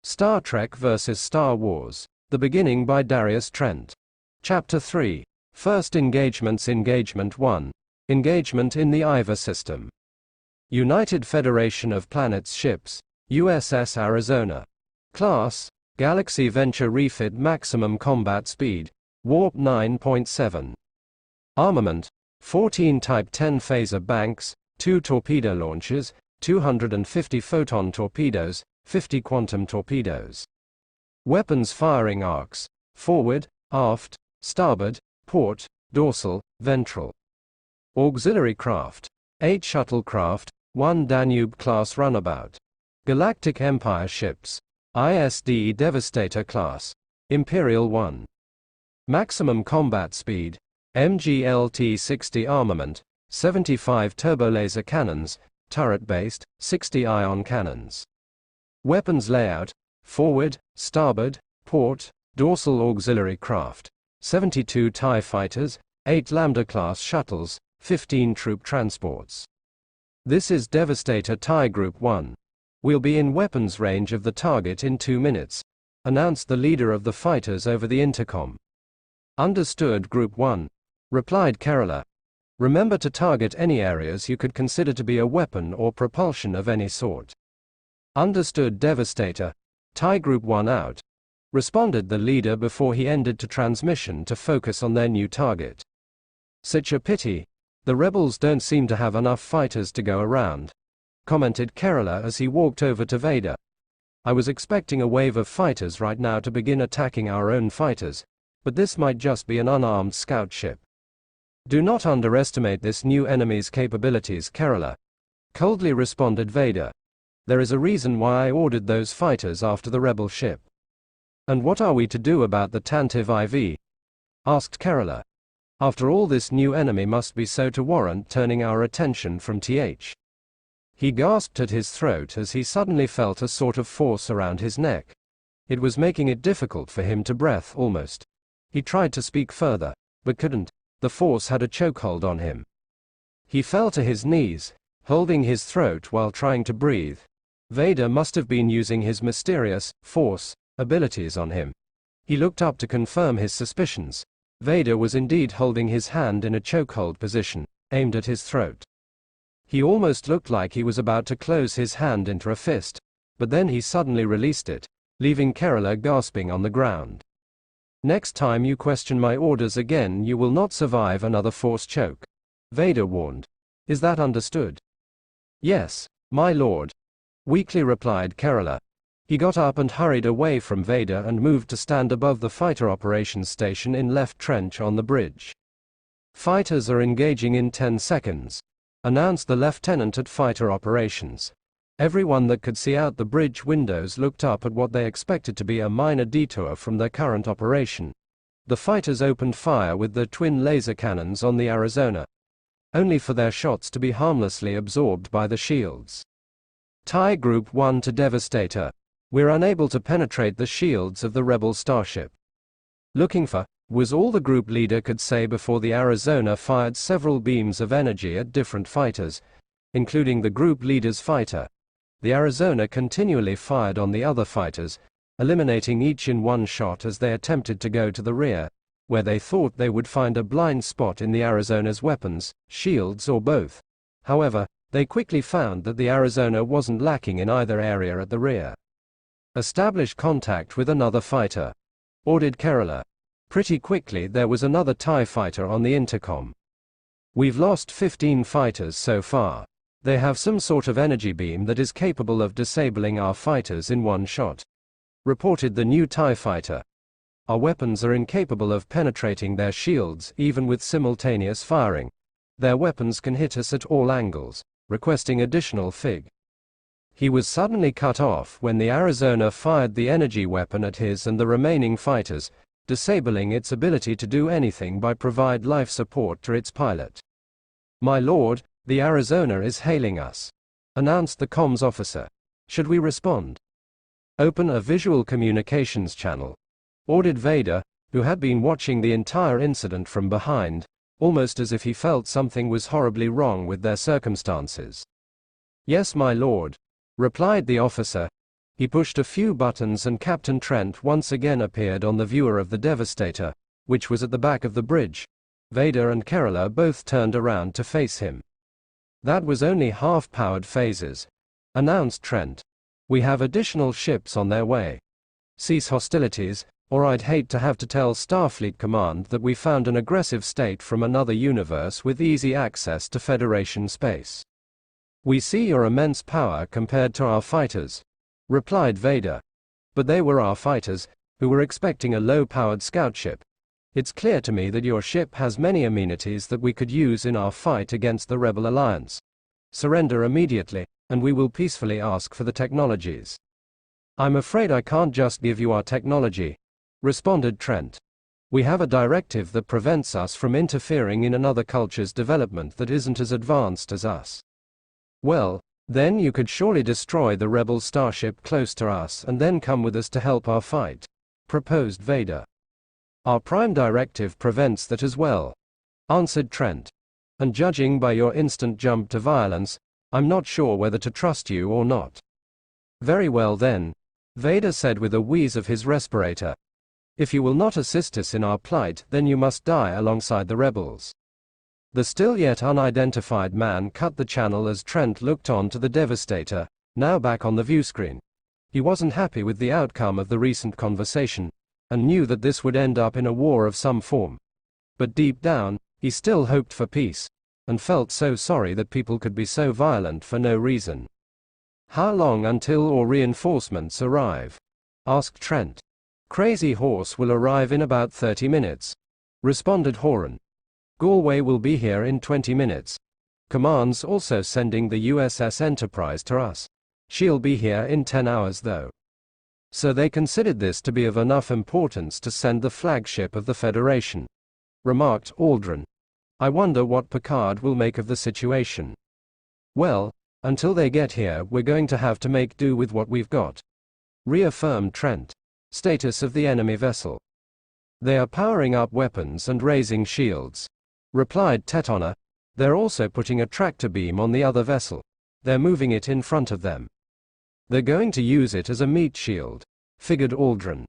Star Trek vs. Star Wars. The Beginning by Darius Trent. Chapter 3. First Engagements. Engagement 1. Engagement in the Iva System. United Federation of Planets Ships, USS Arizona. Class, Galaxy Venture Refit. Maximum Combat Speed, Warp 9.7. Armament, 14 Type 10 phaser banks, 2 torpedo launchers, 250 photon torpedoes, 50 quantum torpedoes. Weapons firing arcs, forward, aft, starboard, port, dorsal, ventral. Auxiliary craft, 8 shuttlecraft, 1 Danube-class runabout. Galactic Empire ships, ISD Devastator class, Imperial 1. Maximum combat speed, MGLT-60 armament, 75 turbolaser cannons, turret-based, 60 ion cannons. Weapons layout, forward, starboard, port, dorsal. Auxiliary craft, 72 TIE fighters, 8 Lambda-class shuttles, 15 troop transports. This is Devastator TIE Group 1. We'll be in weapons range of the target in 2 minutes, announced the leader of the fighters over the intercom. Understood, Group 1, replied Kerala. Remember to target any areas you could consider to be a weapon or propulsion of any sort. Understood, Devastator. TIE Group 1 out, responded the leader before he ended to transmission to focus on their new target. Such a pity. The rebels don't seem to have enough fighters to go around, commented Kerala as he walked over to Vader. I was expecting a wave of fighters right now to begin attacking our own fighters, but this might just be an unarmed scout ship. Do not underestimate this new enemy's capabilities, Kerala, coldly responded Vader. There is a reason why I ordered those fighters after the rebel ship. And what are we to do about the Tantive IV? Asked Kerala. After all, this new enemy must be so to warrant turning our attention from TH. He gasped at his throat as he suddenly felt a sort of force around his neck. It was making it difficult for him to breathe almost. He tried to speak further, but couldn't. The force had a chokehold on him. He fell to his knees, holding his throat while trying to breathe. Vader must have been using his mysterious force abilities on him. He looked up to confirm his suspicions. Vader was indeed holding his hand in a chokehold position, aimed at his throat. He almost looked like he was about to close his hand into a fist, but then he suddenly released it, leaving Kerala gasping on the ground. Next time you question my orders again, you will not survive another force choke, Vader warned. Is that understood? Yes, my lord, weakly replied Kerala. He got up and hurried away from Vader and moved to stand above the fighter operations station in left trench on the bridge. Fighters are engaging in 10 seconds, announced the lieutenant at fighter operations. Everyone that could see out the bridge windows looked up at what they expected to be a minor detour from their current operation. The fighters opened fire with their twin laser cannons on the Arizona, only for their shots to be harmlessly absorbed by the shields. TIE Group 1 to Devastator. We're unable to penetrate the shields of the rebel starship. Looking for, was all the group leader could say before the Arizona fired several beams of energy at different fighters, including the group leader's fighter. The Arizona continually fired on the other fighters, eliminating each in one shot as they attempted to go to the rear, where they thought they would find a blind spot in the Arizona's weapons, shields, or both. However, they quickly found that the Arizona wasn't lacking in either area at the rear. Establish contact with another fighter, ordered Kerala. Pretty quickly there was another TIE fighter on the intercom. We've lost 15 fighters so far. They have some sort of energy beam that is capable of disabling our fighters in one shot, reported the new TIE fighter. Our weapons are incapable of penetrating their shields even with simultaneous firing. Their weapons can hit us at all angles, requesting additional FIG. He was suddenly cut off when the Arizona fired the energy weapon at his and the remaining fighters, disabling its ability to do anything but provide life support to its pilot. My lord, the Arizona is hailing us, announced the comms officer. Should we respond? Open a visual communications channel, ordered Vader, who had been watching the entire incident from behind, almost as if he felt something was horribly wrong with their circumstances. Yes, my lord, replied the officer. He pushed a few buttons and Captain Trent once again appeared on the viewer of the Devastator, which was at the back of the bridge. Vader and Kerala both turned around to face him. "That was only half-powered phases," announced Trent. "We have additional ships on their way. Cease hostilities, or I'd hate to have to tell Starfleet Command that we found an aggressive state from another universe with easy access to Federation space." "We see your immense power compared to our fighters," replied Vader. "But they were our fighters, who were expecting a low-powered scout ship. It's clear to me that your ship has many amenities that we could use in our fight against the Rebel Alliance. Surrender immediately, and we will peacefully ask for the technologies." "I'm afraid I can't just give you our technology," responded Trent. "We have a directive that prevents us from interfering in another culture's development that isn't as advanced as us." "Well, then you could surely destroy the rebel starship close to us and then come with us to help our fight," proposed Vader. "Our prime directive prevents that as well," answered Trent. "And judging by your instant jump to violence, I'm not sure whether to trust you or not." "Very well then," Vader said with a wheeze of his respirator. "If you will not assist us in our plight, then you must die alongside the rebels." The still yet unidentified man cut the channel as Trent looked on to the Devastator, now back on the viewscreen. He wasn't happy with the outcome of the recent conversation, and knew that this would end up in a war of some form. But deep down, he still hoped for peace, and felt so sorry that people could be so violent for no reason. "How long until all reinforcements arrive?" asked Trent. "Crazy Horse will arrive in about 30 minutes, responded Horan. "Galway will be here in 20 minutes. Command's also sending the USS Enterprise to us. She'll be here in 10 hours though." So they considered this to be of enough importance to send the flagship of the Federation, remarked Aldrin. "I wonder what Picard will make of the situation." "Well, until they get here, we're going to have to make do with what we've got," reaffirmed Trent. "Status of the enemy vessel." "They are powering up weapons and raising shields," replied Tetona. "They're also putting a tractor beam on the other vessel. They're moving it in front of them. They're going to use it as a meat shield," figured Aldrin.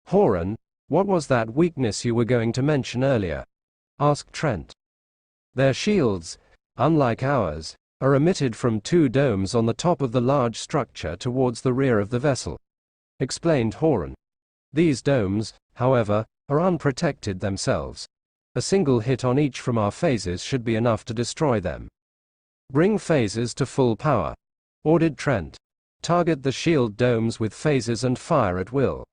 "Horan, what was that weakness you were going to mention earlier?" asked Trent. "Their shields, unlike ours, are emitted from two domes on the top of the large structure towards the rear of the vessel," explained Horan. "These domes, however, are unprotected themselves. A single hit on each from our phases should be enough to destroy them." "Bring phases to full power," ordered Trent. "Target the shield domes with phases and fire at will."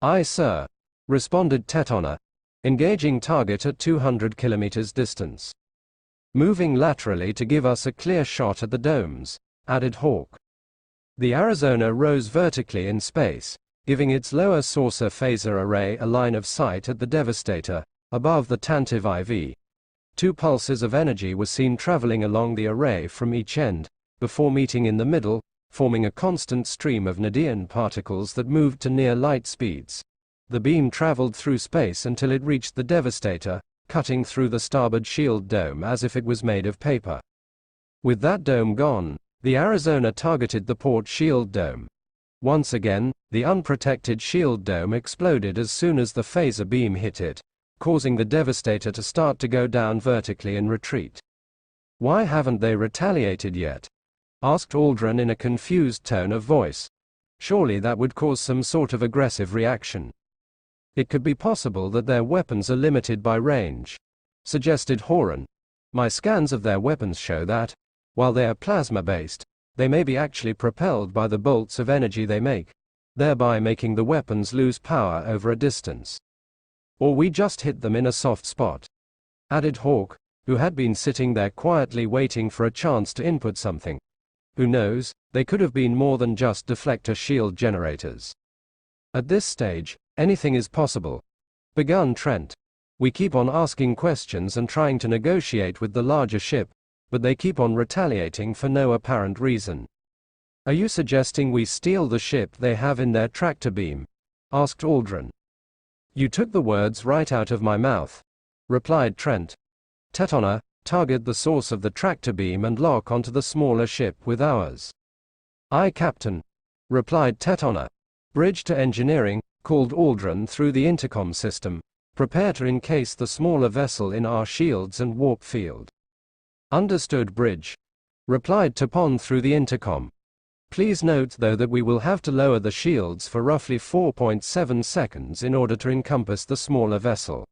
"Aye, sir," responded Tetona, engaging target at 200 kilometers distance. "Moving laterally to give us a clear shot at the domes," added Hawk. The Arizona rose vertically in space, giving its lower saucer phaser array a line of sight at the Devastator, above the Tantive IV. Two pulses of energy were seen traveling along the array from each end, before meeting in the middle, forming a constant stream of Nadian particles that moved to near light speeds. The beam traveled through space until it reached the Devastator, cutting through the starboard shield dome as if it was made of paper. With that dome gone, the Arizona targeted the port shield dome. Once again, the unprotected shield dome exploded as soon as the phaser beam hit it, causing the Devastator to start to go down vertically in retreat. "Why haven't they retaliated yet?" asked Aldrin in a confused tone of voice. "Surely that would cause some sort of aggressive reaction." "It could be possible that their weapons are limited by range," suggested Horan. "My scans of their weapons show that, while they are plasma-based, they may be actually propelled by the bolts of energy they make, thereby making the weapons lose power over a distance. Or we just hit them in a soft spot," added Hawk, who had been sitting there quietly waiting for a chance to input something. "Who knows, they could have been more than just deflector shield generators." "At this stage, anything is possible," began Trent. "We keep on asking questions and trying to negotiate with the larger ship, but they keep on retaliating for no apparent reason." "Are you suggesting we steal the ship they have in their tractor beam?" asked Aldrin. "You took the words right out of my mouth," replied Trent. "Tetona, target the source of the tractor beam and lock onto the smaller ship with ours." "Aye, Captain," replied Tetona. Bridge to engineering, called Aldrin through the intercom system. Prepare to encase the smaller vessel in our shields and warp field. Understood, Bridge, replied Tapon through the intercom. Please note though that we will have to lower the shields for roughly 4.7 seconds in order to encompass the smaller vessel.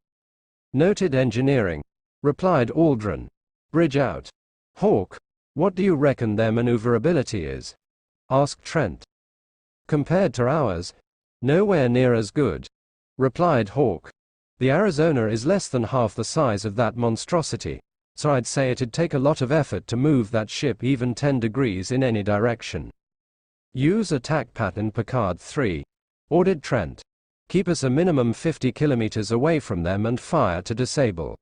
Noted, engineering, replied Aldrin. Bridge out. Hawk, what do you reckon their maneuverability is? Asked Trent. Compared to ours, nowhere near as good, replied Hawk. The Arizona is less than half the size of that monstrosity, so I'd say it'd take a lot of effort to move that ship even 10 degrees in any direction. Use attack pattern Picard 3, ordered Trent. Keep us a minimum 50 kilometers away from them and fire to disable.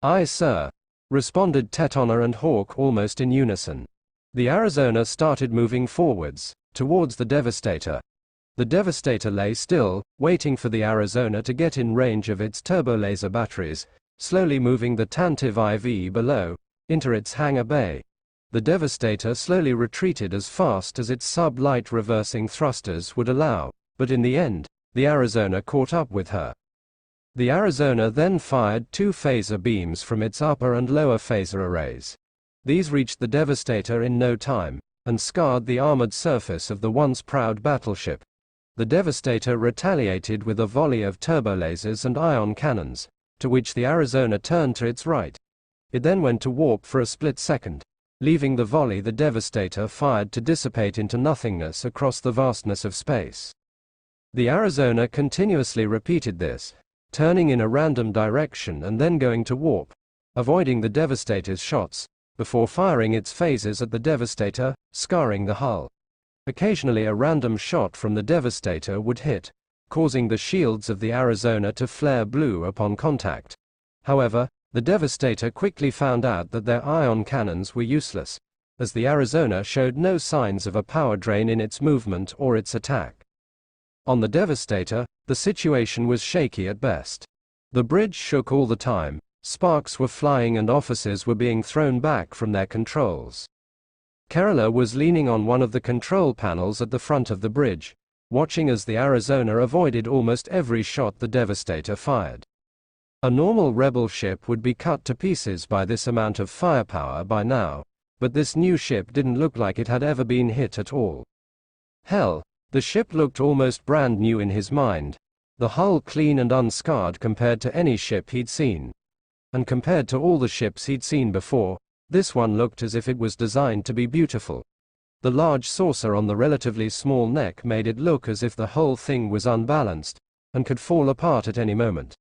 Aye, sir, responded Tetona and Hawk almost in unison. The Arizona started moving forwards, towards the Devastator. The Devastator lay still, waiting for the Arizona to get in range of its turbolaser batteries, slowly moving the Tantive IV below, into its hangar bay. The Devastator slowly retreated as fast as its sub-light reversing thrusters would allow, but in the end, the Arizona caught up with her. The Arizona then fired 2 phaser beams from its upper and lower phaser arrays. These reached the Devastator in no time, and scarred the armored surface of the once proud battleship. The Devastator retaliated with a volley of turbolasers and ion cannons, to which the Arizona turned to its right. It then went to warp for a split second, leaving the volley the Devastator fired to dissipate into nothingness across the vastness of space. The Arizona continuously repeated this, turning in a random direction and then going to warp, avoiding the Devastator's shots, before firing its phasers at the Devastator, scarring the hull. Occasionally a random shot from the Devastator would hit, causing the shields of the Arizona to flare blue upon contact. However, the Devastator quickly found out that their ion cannons were useless, as the Arizona showed no signs of a power drain in its movement or its attack. On the Devastator, the situation was shaky at best. The bridge shook all the time, sparks were flying and officers were being thrown back from their controls. Kerala was leaning on one of the control panels at the front of the bridge, watching as the Arizona avoided almost every shot the Devastator fired. A normal rebel ship would be cut to pieces by this amount of firepower by now, but this new ship didn't look like it had ever been hit at all. Hell, the ship looked almost brand new in his mind, the hull clean and unscarred compared to any ship he'd seen. And compared to all the ships he'd seen before, this one looked as if it was designed to be beautiful. The large saucer on the relatively small neck made it look as if the whole thing was unbalanced, and could fall apart at any moment.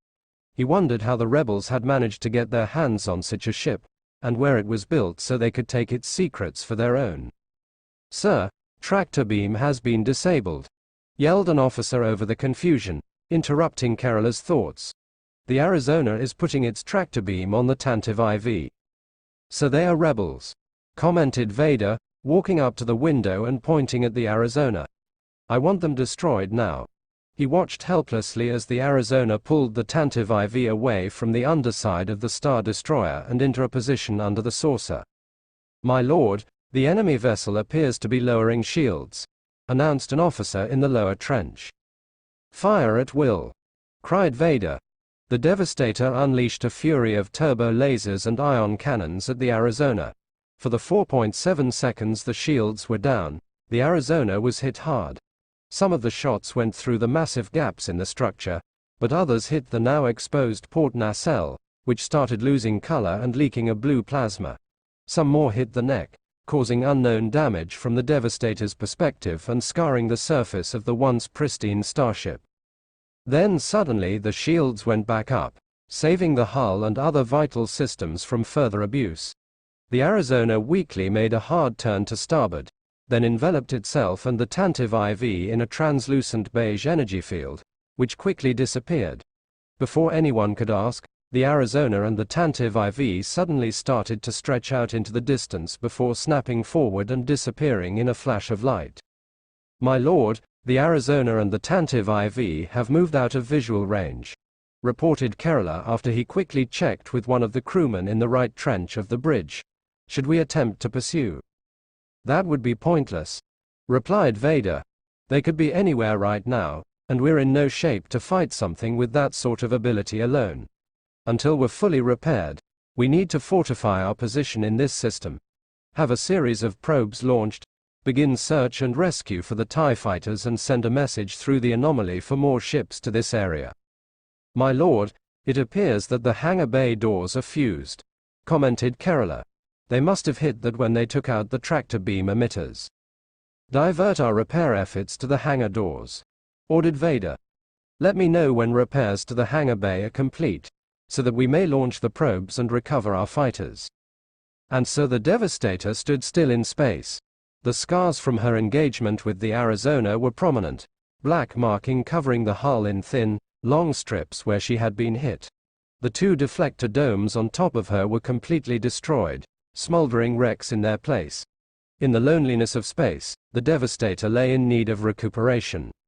He wondered how the rebels had managed to get their hands on such a ship, and where it was built so they could take its secrets for their own. "Sir, tractor beam has been disabled," yelled an officer over the confusion, interrupting Kerala's thoughts. "The Arizona is putting its tractor beam on the Tantive IV." "So they are rebels," commented Vader, walking up to the window and pointing at the Arizona. "I want them destroyed now." He watched helplessly as the Arizona pulled the Tantive IV away from the underside of the Star Destroyer and into a position under the saucer. "My lord, the enemy vessel appears to be lowering shields," announced an officer in the lower trench. "Fire at will," cried Vader. The Devastator unleashed a fury of turbo lasers and ion cannons at the Arizona. For the 4.7 seconds the shields were down, the Arizona was hit hard. Some of the shots went through the massive gaps in the structure, but others hit the now exposed port nacelle, which started losing color and leaking a blue plasma. Some more hit the neck, causing unknown damage from the Devastator's perspective and scarring the surface of the once pristine starship. Then suddenly the shields went back up, saving the hull and other vital systems from further abuse. The Arizona weakly made a hard turn to starboard, then enveloped itself and the Tantive IV in a translucent beige energy field, which quickly disappeared. Before anyone could ask, the Arizona and the Tantive IV suddenly started to stretch out into the distance before snapping forward and disappearing in a flash of light. "My lord, the Arizona and the Tantive IV have moved out of visual range," reported Kerala after he quickly checked with one of the crewmen in the right trench of the bridge. "Should we attempt to pursue?" "That would be pointless," replied Vader. They could be anywhere right now, and we're in no shape to fight something with that sort of ability alone. Until we're fully repaired, we need to fortify our position in this system. Have a series of probes launched, begin search and rescue for the TIE fighters, and send a message through the anomaly for more ships to this area. My lord, it appears that the hangar bay doors are fused, commented Kerala. They must have hit that when they took out the tractor beam emitters. Divert our repair efforts to the hangar doors, ordered Vader. Let me know when repairs to the hangar bay are complete, so that we may launch the probes and recover our fighters. And so the Devastator stood still in space. The scars from her engagement with the Arizona were prominent, black marking covering the hull in thin, long strips where she had been hit. The two deflector domes on top of her were completely destroyed, smoldering wrecks in their place. In the loneliness of space, the Devastator lay in need of recuperation.